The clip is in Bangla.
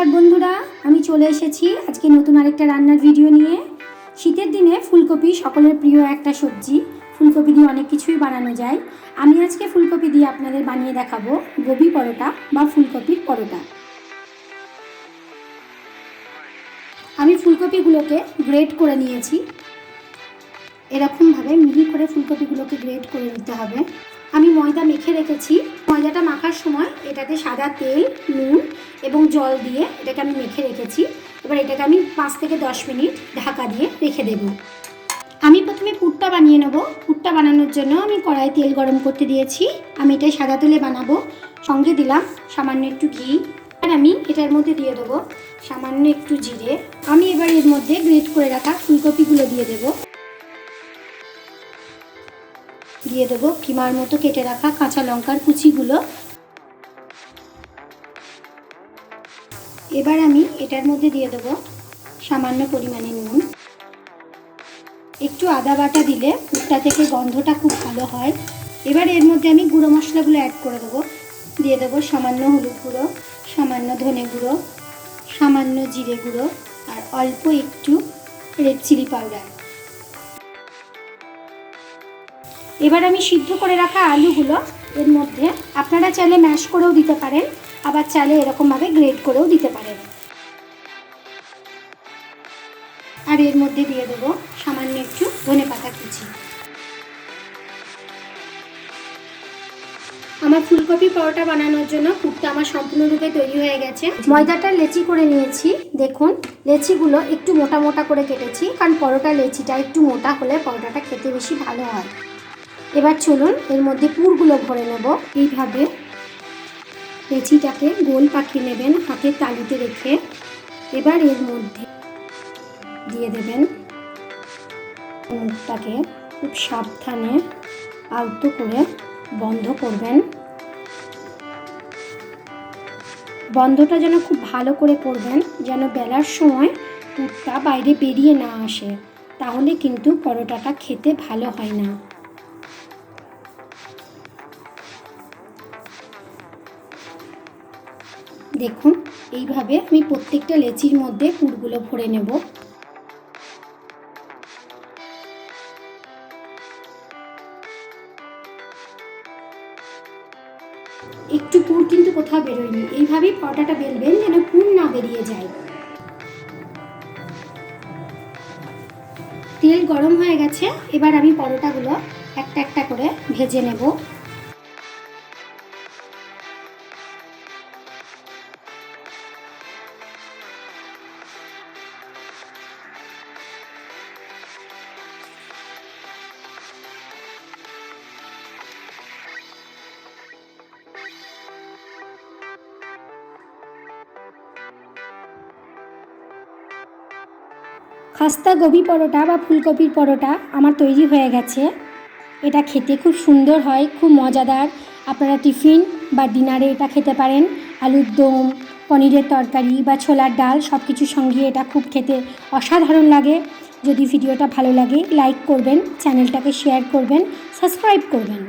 নমস্কার বন্ধুরা, আমি চলে এসেছি আজকে নতুন আরেকটা রান্নার ভিডিও নিয়ে। শীতের দিনে ফুলকপি সকলের প্রিয় একটা সবজি। ফুলকপি দিয়ে অনেক কিছুই বানানো যায়। আমি আজকে ফুলকপি দিয়ে আপনাদের বানিয়ে দেখাবো গোবি পরোটা বা ফুলকপির পরোটা। আমি ফুলকপিগুলোকে গ্রেট করে নিয়েছি। এরকমভাবে মিহি করে ফুলকপিগুলোকে গ্রেট করে নিতে হবে। আমি ময়দা মেখে রেখেছি। ময়দাটা মাখার সময় এটাতে সাদা তেল, নুন এবং জল দিয়ে এটাকে আমি মেখে রেখেছি। এবার এটাকে আমি 5 থেকে 10 মিনিট ঢাকা দিয়ে রেখে দেব। আমি প্রথমে পুরটা বানিয়ে নেব। পুরটা বানানোর জন্য আমি কড়াই তেল গরম করতে দিয়েছি। আমি এটা সাদা তেলে বানাবো। সঙ্গে দিলাম সামান্য একটু ঘি। আর আমি এটার মধ্যে দিয়ে দেবো সামান্য একটু জিরে। আমি এবার এর মধ্যে গ্রেট করে রাখা ফুলকপিগুলো দিয়ে দেবো। দিয়ে দেবো কিমার মতো কেটে রাখা কাঁচা লঙ্কার কুচিগুলো। এবার আমি এটার মধ্যে দিয়ে দেবো সামান্য পরিমাণে নুন। একটু আদা বাটা দিলে পুরটা থেকে গন্ধটা খুব ভালো হয়। এবার এর মধ্যে আমি গুঁড়ো মশলাগুলো অ্যাড করে দেবো। দিয়ে দেবো সামান্য হলুদ গুঁড়ো, সামান্য ধনে গুঁড়ো, সামান্য জিরে গুঁড়ো আর অল্প একটু রেড চিলি পাউডার। এবার আমি সিদ্ধ করে রাখা আলুগুলো এর মধ্যে, আপনারা চাইলে ম্যাশ করেও দিতে পারেন, আবার চাইলে এরকমভাবে গ্রেট করেও দিতে পারেন। আর এর মধ্যে দিয়ে দেবো সামান্য একটু ধনেপাতা কুচি। আমার ফুলকপি পরোটা বানানোর জন্য পুরটা আমার সম্পূর্ণরূপে তৈরি হয়ে গেছে। ময়দাটা লেচি করে নিয়েছি। দেখুন, লেচিগুলো একটু মোটা মোটা করে কেটেছি, কারণ পরোটা লেচিটা একটু মোটা হলে পরোটাটা খেতে বেশি ভালো হয়। এবার চলুন এর মধ্যে পুরগুলো ভরে নেব। এইভাবে লেচিটাকে গোল পাকিয়ে নেবেন হাতের তালুতে রেখে। এবার এর মধ্যে দিয়ে দেবেন। মুখটাকে খুব সাবধানে আলতো করে বন্ধ করবেন। বন্ধটা যেন খুব ভালো করে করবেন, যেন বেলার সময় পুরটা বাইরে বেরিয়ে না আসে, তাহলে কিন্তু পরোটাটা খেতে ভালো হয় না। দেখুন, এইভাবে আমি প্রত্যেকটা লেচির মধ্যে পুরগুলো ভরে নেব। একটু পুর কিন্তু কোথাও বেরোয়নি। এইভাবেই পরোটাটা বেলবেন যেন পুর না বেরিয়ে যায়। তেল গরম হয়ে গেছে। এবার আমি পরোটাগুলো একটা একটা করে ভেজে নেব। খাস্তা গোবি পরোটা বা ফুলকপির পরোটা আমার তৈরি হয়ে গেছে। এটা খেতে খুব সুন্দর হয়, খুব মজাদার। আপনারা টিফিন বা ডিনারে এটা খেতে পারেন। আলুর দম, পনিরের তরকারি বা ছোলার ডাল সব কিছুর সঙ্গে এটা খুব খেতে অসাধারণ লাগে। যদি ভিডিওটা ভালো লাগে লাইক করবেন, চ্যানেলটাকে শেয়ার করবেন, সাবস্ক্রাইব করবেন।